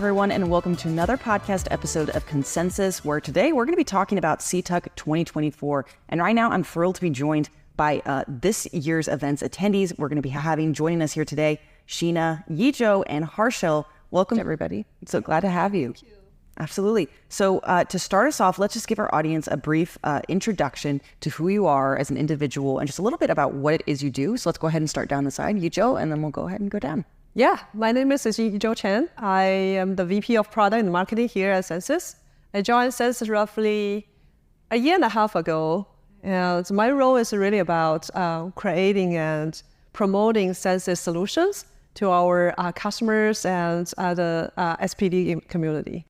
everyone, and welcome to another podcast episode of ConCensis, where today we're going to be talking about CtUC 2024. And right now, I'm thrilled to be joined by this year's event's attendees. We're going to be joining us here today, Sheena, Yizhou, and Harshil. Welcome, everybody. So glad to have you. Thank you. Absolutely. So to start us off, let's just give our audience a brief introduction to who you are as an individual and just a little bit about what it is you do. So let's go ahead and start down the side, Yizhou, and then we'll go ahead and go down. Yeah, my name is Yizhou Chen. I am the VP of Product and Marketing here at ConCensis. I joined ConCensis roughly a year and a half ago, and my role is really about creating and promoting ConCensis solutions to our customers and the SPD community.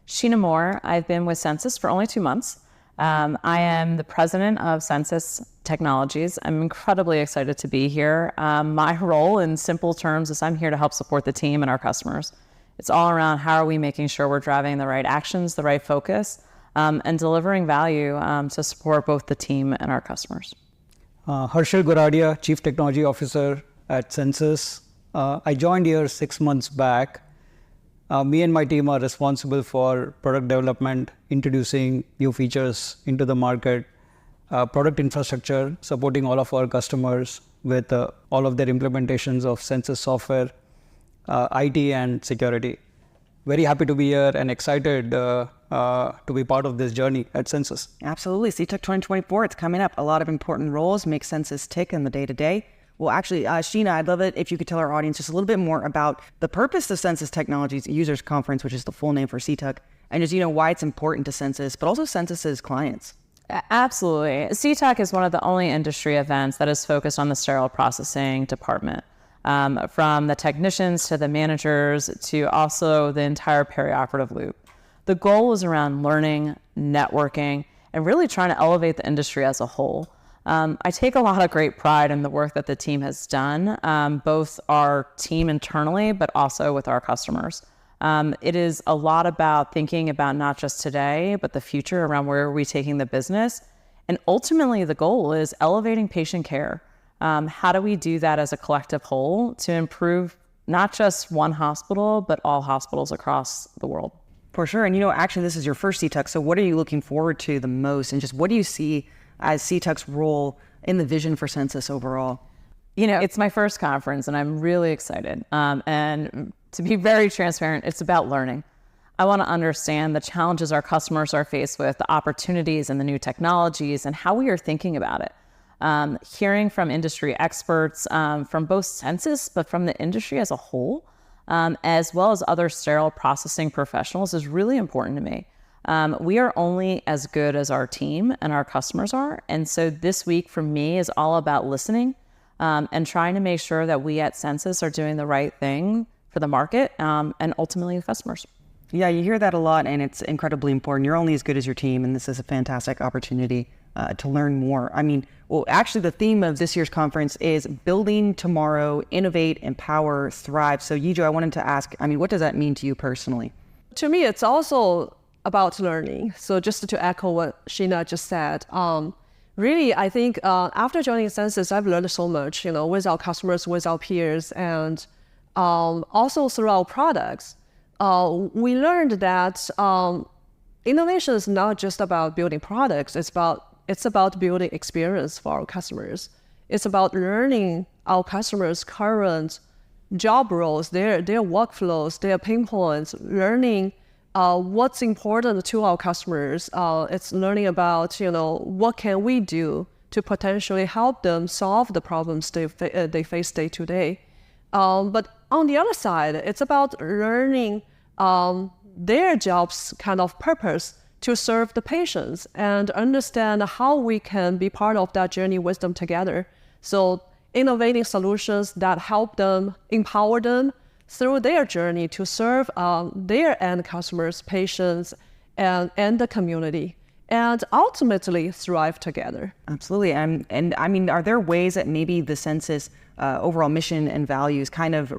Sheena Moore. I've been with ConCensis for only 2 months. I am the president of ConCensis Technologies. I'm incredibly excited to be here. My role in simple terms is I'm here to help support the team and our customers. It's all around how are we making sure we're driving the right actions, the right focus, and delivering value to support both the team and our customers. Harshil Goradia, Chief Technology Officer at ConCensis. I joined here 6 months back. Me and my team are responsible for product development, introducing new features into the market, product infrastructure, supporting all of our customers with all of their implementations of ConCensis software, IT and security. Very happy to be here and excited to be part of this journey at ConCensis. Absolutely. CtUC 2024, it's coming up. A lot of important roles make ConCensis tick in the day-to-day. Well, actually, Sheena, I'd love it if you could tell our audience just a little bit more about the purpose of ConCensis Technologies Users Conference, which is the full name for CtUC, and just, why it's important to ConCensis, but also ConCensis's clients. Absolutely. CtUC is one of the only industry events that is focused on the sterile processing department, from the technicians to the managers to also the entire perioperative loop. The goal is around learning, networking, and really trying to elevate the industry as a whole. I take a lot of great pride in the work that the team has done, both our team internally, but also with our customers. It is a lot about thinking about not just today, but the future around where are we taking the business. And ultimately, the goal is elevating patient care. How do we do that as a collective whole to improve not just one hospital, but all hospitals across the world? For sure. And, actually, this is your first CtUC. So what are you looking forward to the most? And just what do you see as CtUC's role in the vision for ConCensis overall? It's my first conference and I'm really excited. And to be very transparent, it's about learning. I want to understand the challenges our customers are faced with, the opportunities and the new technologies and how we are thinking about it. Hearing from industry experts from both ConCensis, but from the industry as a whole, as well as other sterile processing professionals is really important to me. We are only as good as our team and our customers are. And so this week for me is all about listening and trying to make sure that we at ConCensis are doing the right thing for the market and ultimately the customers. Yeah, you hear that a lot, and it's incredibly important. You're only as good as your team, and this is a fantastic opportunity to learn more. Actually, the theme of this year's conference is Building Tomorrow, Innovate, Empower, Thrive. So Yizhou, I wanted to ask, what does that mean to you personally? To me, it's also about learning. So just to echo what Sheena just said, really, I think after joining ConCensis, I've learned so much, with our customers, with our peers, and also through our products. We learned that innovation is not just about building products. It's about building experience for our customers. It's about learning our customers' current job roles, their workflows, their pain points, learning what's important to our customers. It's learning about, what can we do to potentially help them solve the problems they face day to day. But on the other side, it's about learning their job's kind of purpose to serve the patients and understand how we can be part of that journey with them together. So innovating solutions that help them, empower them through their journey to serve their end customers, patients, and the community, and ultimately thrive together. Absolutely. And are there ways that maybe the ConCensis overall mission and values kind of,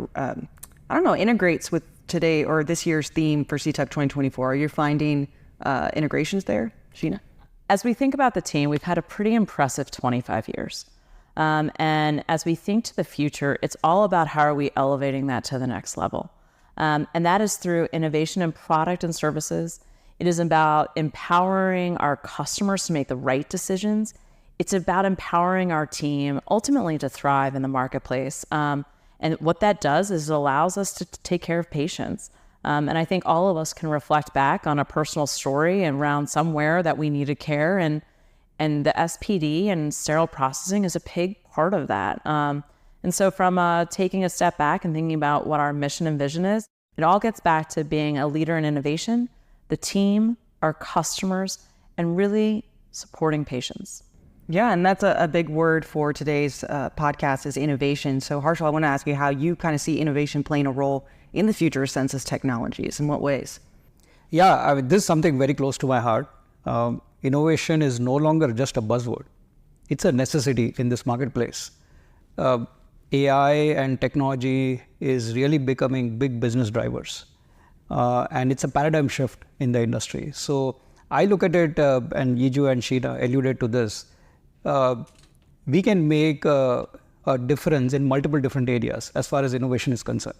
integrates with today or this year's theme for CtUC 2024? Are you finding integrations there, Sheena? As we think about the team, we've had a pretty impressive 25 years. And as we think to the future, it's all about how are we elevating that to the next level. And that is through innovation in product and services. It is about empowering our customers to make the right decisions. It's about empowering our team ultimately to thrive in the marketplace. And what that does is it allows us to take care of patients. And I think all of us can reflect back on a personal story around somewhere that we needed care. And the SPD and sterile processing is a big part of that. And so from taking a step back and thinking about what our mission and vision is, it all gets back to being a leader in innovation, the team, our customers, and really supporting patients. Yeah, and that's a big word for today's podcast is innovation. So Harshal, I want to ask you how you kind of see innovation playing a role in the future of census technologies. In what ways? Yeah, I mean, this is something very close to my heart. Innovation is no longer just a buzzword. It's a necessity in this marketplace. AI and technology is really becoming big business drivers. And it's a paradigm shift in the industry. So I look at it, and Yiju and Sheena alluded to this, we can make a difference in multiple different areas as far as innovation is concerned.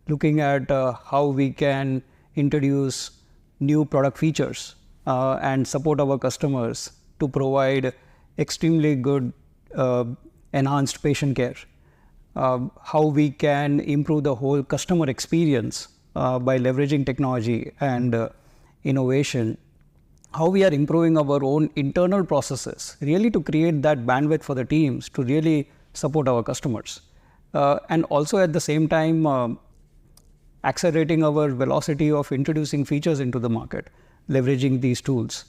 Looking at how we can introduce new product features and support our customers to provide extremely good enhanced patient care. How we can improve the whole customer experience by leveraging technology and innovation. How we are improving our own internal processes, really to create that bandwidth for the teams to really support our customers. And also at the same time, accelerating our velocity of introducing features into the market, leveraging these tools,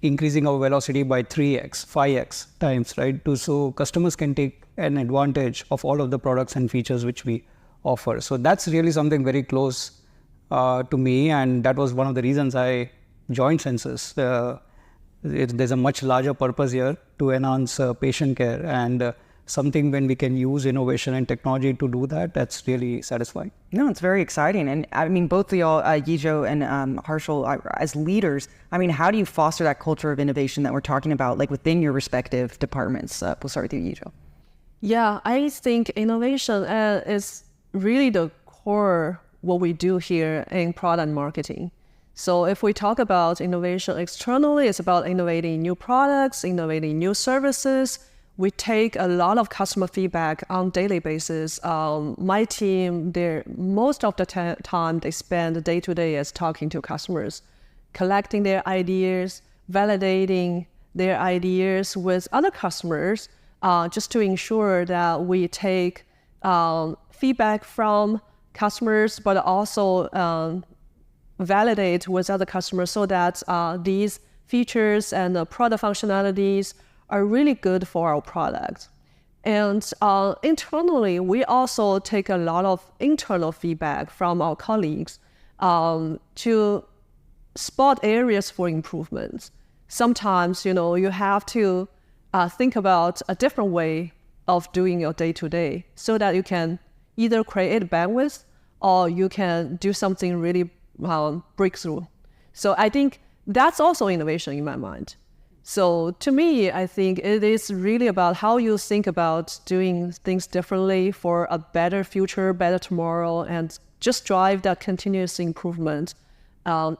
increasing our velocity by 3x, 5x times, right? So customers can take an advantage of all of the products and features which we offer. So that's really something very close to me, and that was one of the reasons I joined Census. There's a much larger purpose here to enhance patient care, and something when we can use innovation and technology to do that, that's really satisfying. No, it's very exciting. And I mean, both of y'all, Yijo and Harshal, as leaders, I mean, how do you foster that culture of innovation that we're talking about, like within your respective departments? We'll start with you, Yijo. Yeah, I think innovation is really the core what we do here in product marketing. So if we talk about innovation externally, it's about innovating new products, innovating new services. We take a lot of customer feedback on a daily basis. My team, most of the time they spend day-to-day as talking to customers, collecting their ideas, validating their ideas with other customers, just to ensure that we take feedback from customers, but also validate with other customers so that these features and the product functionalities are really good for our product. And internally, we also take a lot of internal feedback from our colleagues to spot areas for improvement. Sometimes, you have to think about a different way of doing your day-to-day so that you can either create bandwidth or you can do something really breakthrough. So I think that's also innovation in my mind. So to me, I think it is really about how you think about doing things differently for a better future, better tomorrow, and just drive that continuous improvement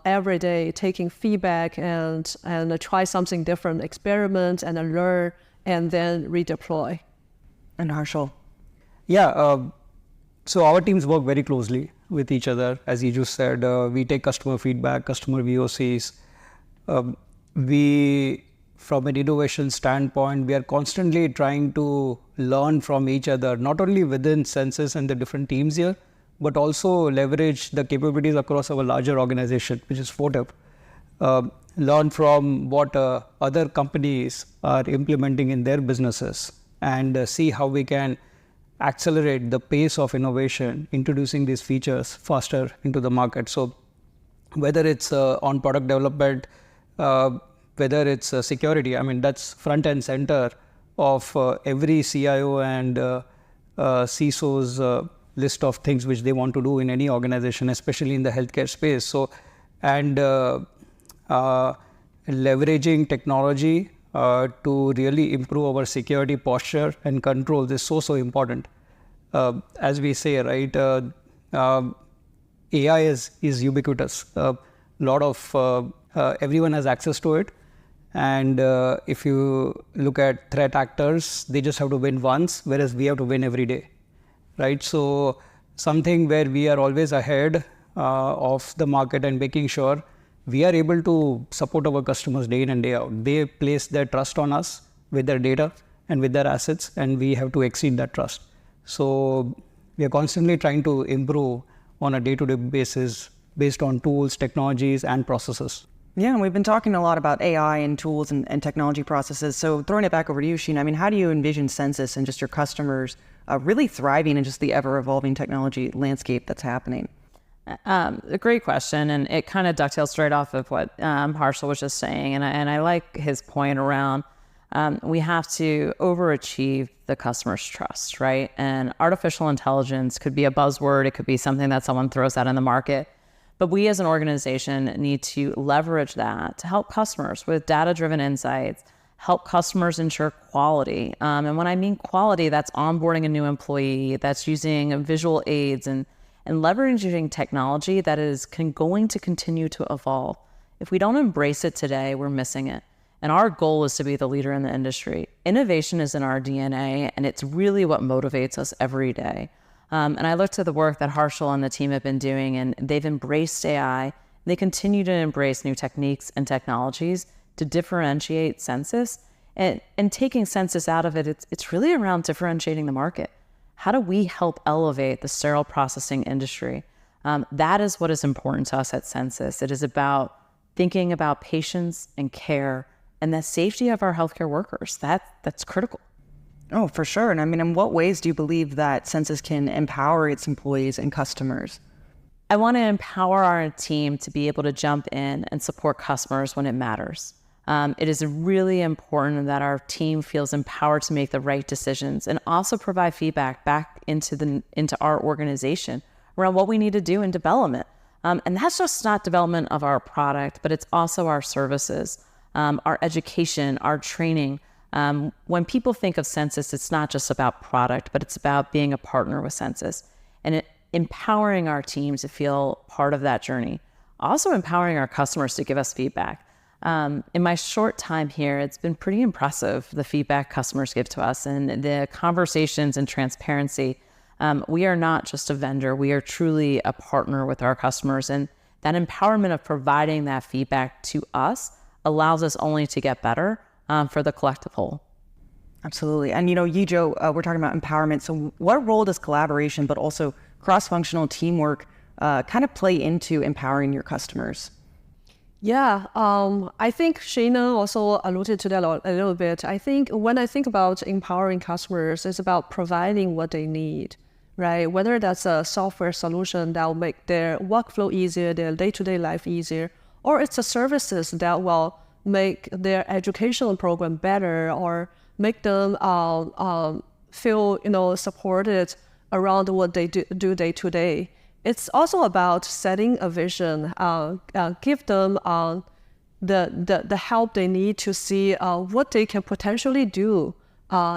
every day, taking feedback and try something different, experiment and learn, and then redeploy. And Harshal? Yeah, so our teams work very closely with each other. As you just said, we take customer feedback, customer VOCs. From an innovation standpoint, we are constantly trying to learn from each other, not only within Census and the different teams here, but also leverage the capabilities across our larger organization, which is FOTEP. Learn from what other companies are implementing in their businesses and see how we can accelerate the pace of innovation, introducing these features faster into the market. So whether it's on product development, whether it's security, I mean, that's front and center of every CIO and CISO's list of things which they want to do in any organization, especially in the healthcare space. So, and leveraging technology to really improve our security posture and control is so important. as we say, right, AI is ubiquitous. Everyone has access to it. And if you look at threat actors, they just have to win once, whereas we have to win every day, right? So something where we are always ahead of the market and making sure we are able to support our customers day in and day out. They place their trust on us with their data and with their assets, and we have to exceed that trust. So we are constantly trying to improve on a day-to-day basis based on tools, technologies, and processes. Yeah, and we've been talking a lot about AI and tools and technology processes. So throwing it back over to you, Sheena, I mean, how do you envision ConCensis and just your customers really thriving in just the ever-evolving technology landscape that's happening? A great question, and it kind of dovetails straight off of what Harshal was just saying, and I like his point around we have to overachieve the customer's trust, right? And artificial intelligence could be a buzzword, it could be something that someone throws out in the market, but we as an organization need to leverage that to help customers with data-driven insights, help customers ensure quality. And when I mean quality, that's onboarding a new employee, that's using visual aids and leveraging technology that is going to continue to evolve. If we don't embrace it today, we're missing it. And our goal is to be the leader in the industry. Innovation is in our DNA, and it's really what motivates us every day. And I look to the work that Harshal and the team have been doing, and they've embraced AI. They continue to embrace new techniques and technologies to differentiate ConCensis. And taking ConCensis out of it, it's really around differentiating the market. How do we help elevate the sterile processing industry? That is what is important to us at ConCensis. It is about thinking about patients and care and the safety of our healthcare workers. That's critical. Oh, for sure. And I mean, in what ways do you believe that ConCensis can empower its employees and customers? I want to empower our team to be able to jump in and support customers when it matters. It is really important that our team feels empowered to make the right decisions and also provide feedback back into our organization around what we need to do in development. And that's just not development of our product, but it's also our services, our education, our training. When people think of ConCensis, it's not just about product, but it's about being a partner with ConCensis and empowering our team to feel part of that journey. Also empowering our customers to give us feedback. In my short time here, it's been pretty impressive, the feedback customers give to us and the conversations and transparency. We are not just a vendor, we are truly a partner with our customers. And that empowerment of providing that feedback to us allows us only to get better for the collective whole. Absolutely. And, Yijo, we're talking about empowerment. So what role does collaboration, but also cross-functional teamwork kind of play into empowering your customers? Yeah, I think Sheena also alluded to that a little bit. I think when I think about empowering customers, it's about providing what they need, right? Whether that's a software solution that will make their workflow easier, their day-to-day life easier, or it's a services that will make their educational program better or make them feel supported around what they do day to day. It's also about setting a vision, give them the help they need to see what they can potentially do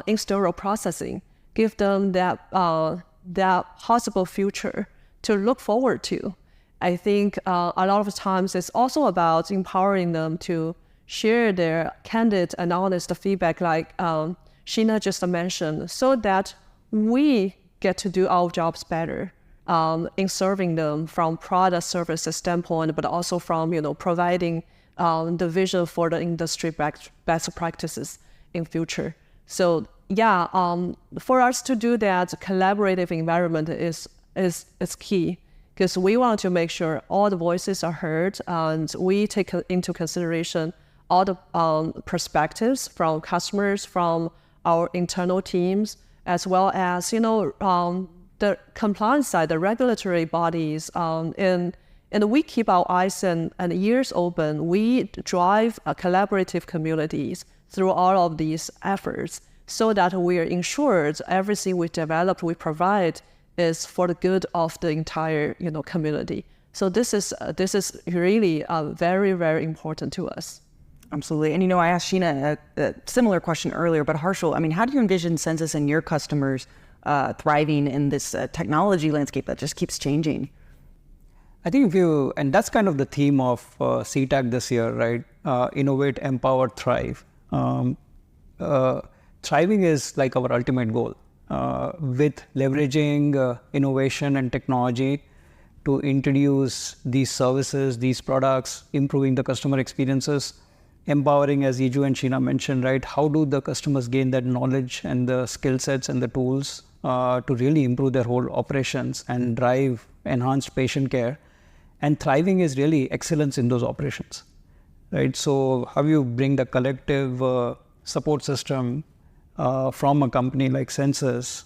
in sterile processing. Give them that possible future to look forward to. I think a lot of times it's also about empowering them to share their candid and honest feedback, like Sheena just mentioned, so that we get to do our jobs better. In serving them from product services standpoint, but also from providing the vision for the industry best practices in future. So yeah, for us to do that, collaborative environment is key, because we want to make sure all the voices are heard and we take into consideration all the perspectives from customers, from our internal teams, as well as the compliance side, the regulatory bodies, and we keep our eyes and ears open. We drive collaborative communities through all of these efforts so that we are ensured everything we develop, we provide is for the good of the entire community. So this is really very, very important to us. Absolutely. And I asked Sheena a similar question earlier, but Harshal, I mean, how do you envision ConCensis and your customers thriving in this technology landscape that just keeps changing? I think and that's kind of the theme of CTAC this year, right? Innovate, empower, thrive. Thriving is like our ultimate goal, with leveraging innovation and technology to introduce these services, these products, improving the customer experiences, empowering, as Iju and Sheena mentioned, right? How do the customers gain that knowledge and the skill sets and the tools to really improve their whole operations and drive enhanced patient care? And thriving is really excellence in those operations, right? So how you bring the collective support system from a company like ConCensis,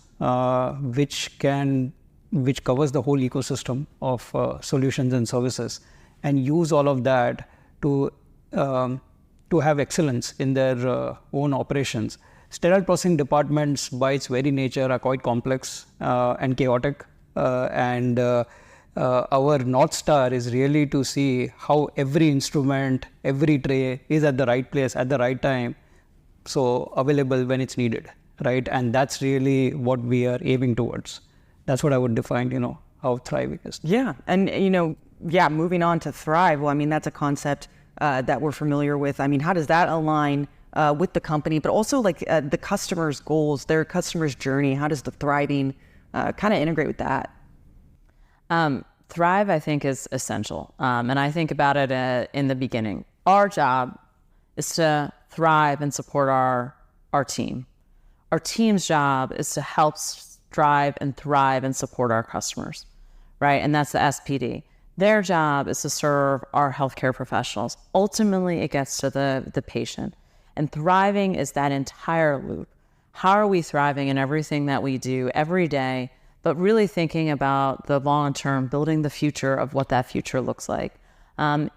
which covers the whole ecosystem of solutions and services, and use all of that to have excellence in their own operations. Sterile processing departments, by its very nature, are quite complex and chaotic, and our North Star is really to see how every instrument, every tray is at the right place at the right time, so available when it's needed, right? And that's really what we are aiming towards. That's what I would define, how thriving is. Yeah, and moving on to thrive. Well, I mean, that's a concept that we're familiar with. I mean, how does that align with the company, but also like the customer's goals, their customer's journey? How does the thriving kind of integrate with that? Thrive, I think, is essential. And I think about it in the beginning. Our job is to thrive and support our team. Our team's job is to help strive and thrive and support our customers, right? And that's the SPD. Their job is to serve our healthcare professionals. Ultimately, it gets to the patient. And thriving is that entire loop. How are we thriving in everything that we do every day, but really thinking about the long term, building the future of what that future looks like.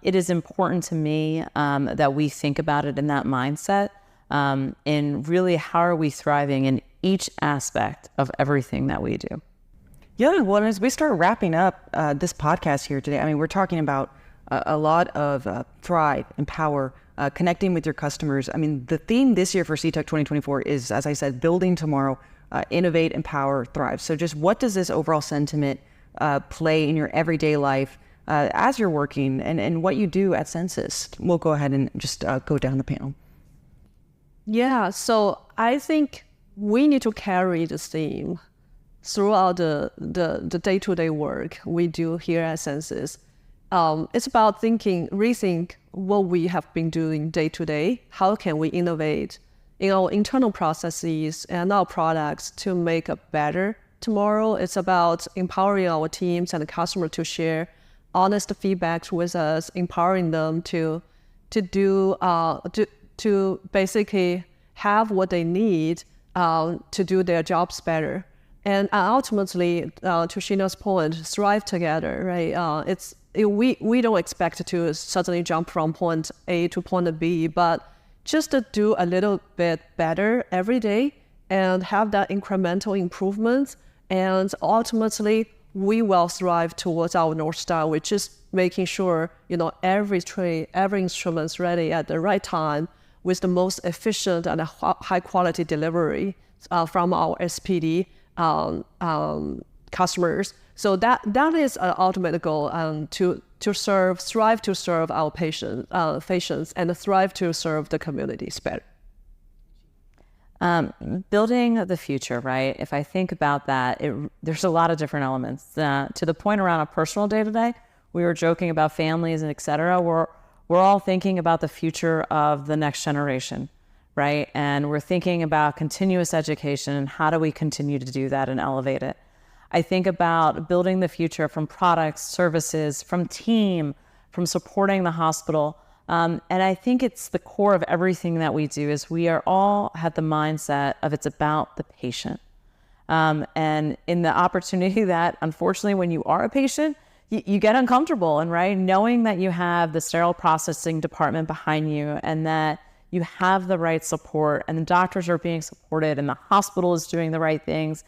It is important to me that we think about it in that mindset, and really how are we thriving in each aspect of everything that we do. Yeah, well, as we start wrapping up this podcast here today, I mean, we're talking about a lot of thrive, empower, connecting with your customers. I mean, the theme this year for CtUC 2024 is, as I said, building tomorrow, innovate, empower, thrive. So just what does this overall sentiment play in your everyday life as you're working and what you do at ConCensis? We'll go ahead and just go down the panel. Yeah, so I think we need to carry the theme throughout the day-to-day work we do here at ConCensis. It's about rethink what we have been doing day-to-day. How can we innovate in our internal processes and our products to make a better tomorrow? It's about empowering our teams and the customer to share honest feedback with us, empowering them to basically have what they need to do their jobs better. And ultimately, to Sheena's point, thrive together, right? We don't expect to suddenly jump from point A to point B, but just to do a little bit better every day and have that incremental improvement. And ultimately, we will thrive towards our North Star, which is making sure, every tray, every instrument is ready at the right time with the most efficient and high quality delivery from our SPD customers. So that is our ultimate goal, to strive to serve our patients and thrive to serve the communities better. Building the future, right? If I think about that, there's a lot of different elements. To the point around a personal day-to-day, we were joking about families and et cetera. We're all thinking about the future of the next generation, right? And we're thinking about continuous education and how do we continue to do that and elevate it. I think about building the future from products, services, from team, from supporting the hospital. And I think it's the core of everything that we do is we are all have the mindset of it's about the patient. And in the opportunity that, unfortunately, when you are a patient, you get uncomfortable, and right, knowing that you have the sterile processing department behind you and that you have the right support and the doctors are being supported and the hospital is doing the right things,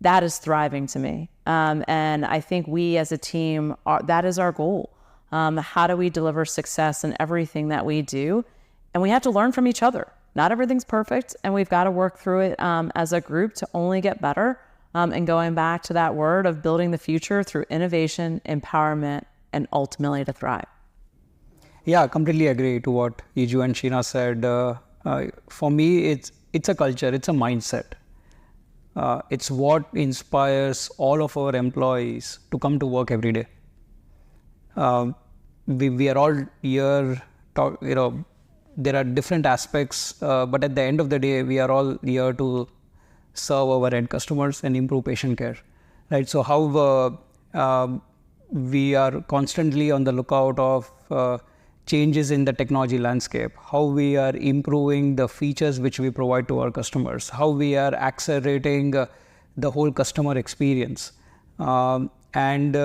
that is thriving to me. And I think we as a team, that is our goal. How do we deliver success in everything that we do? And we have to learn from each other. Not everything's perfect, and we've got to work through it as a group to only get better and going back to that word of building the future through innovation, empowerment, and ultimately to thrive. Yeah, I completely agree to what Iju and Sheena said. For me, it's a culture, it's a mindset. It's what inspires all of our employees to come to work every day. We are all here, there are different aspects, but at the end of the day, we are all here to serve our end customers and improve patient care, right? So how we are constantly on the lookout of changes in the technology landscape, how we are improving the features which we provide to our customers, how we are accelerating the whole customer experience, and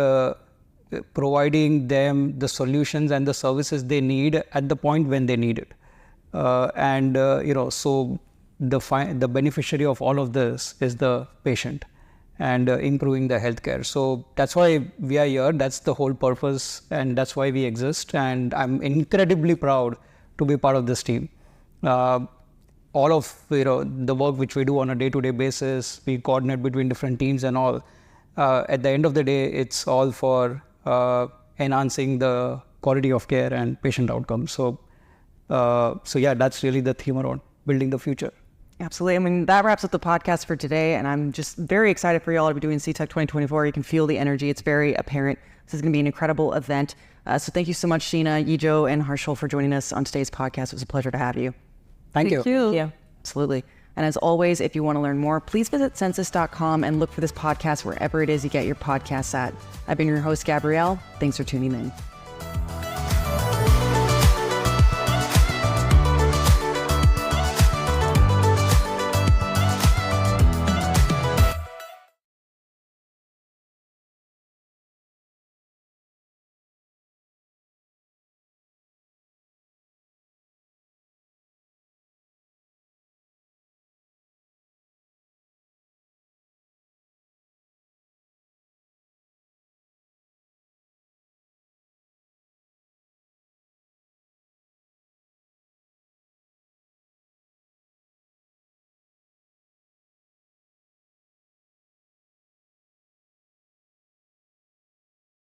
providing them the solutions and the services they need at the point when they need it. So the beneficiary of all of this is the patient and improving the healthcare. So that's why we are here. That's the whole purpose, and that's why we exist. And I'm incredibly proud to be part of this team. All of the work which we do on a day-to-day basis, we coordinate between different teams and all. At the end of the day, it's all for enhancing the quality of care and patient outcomes. So yeah, that's really the theme around building the future. Absolutely. I mean, that wraps up the podcast for today, and I'm just very excited for you all to be doing CtUC 2024. You can feel the energy. It's very apparent. This is going to be an incredible event. So thank you so much, Sheena, Yijo, and Harshul for joining us on today's podcast. It was a pleasure to have you. Thank you. Thank you. Absolutely. And as always, if you want to learn more, please visit Censis.com and look for this podcast wherever it is you get your podcasts at. I've been your host, Gabrielle. Thanks for tuning in.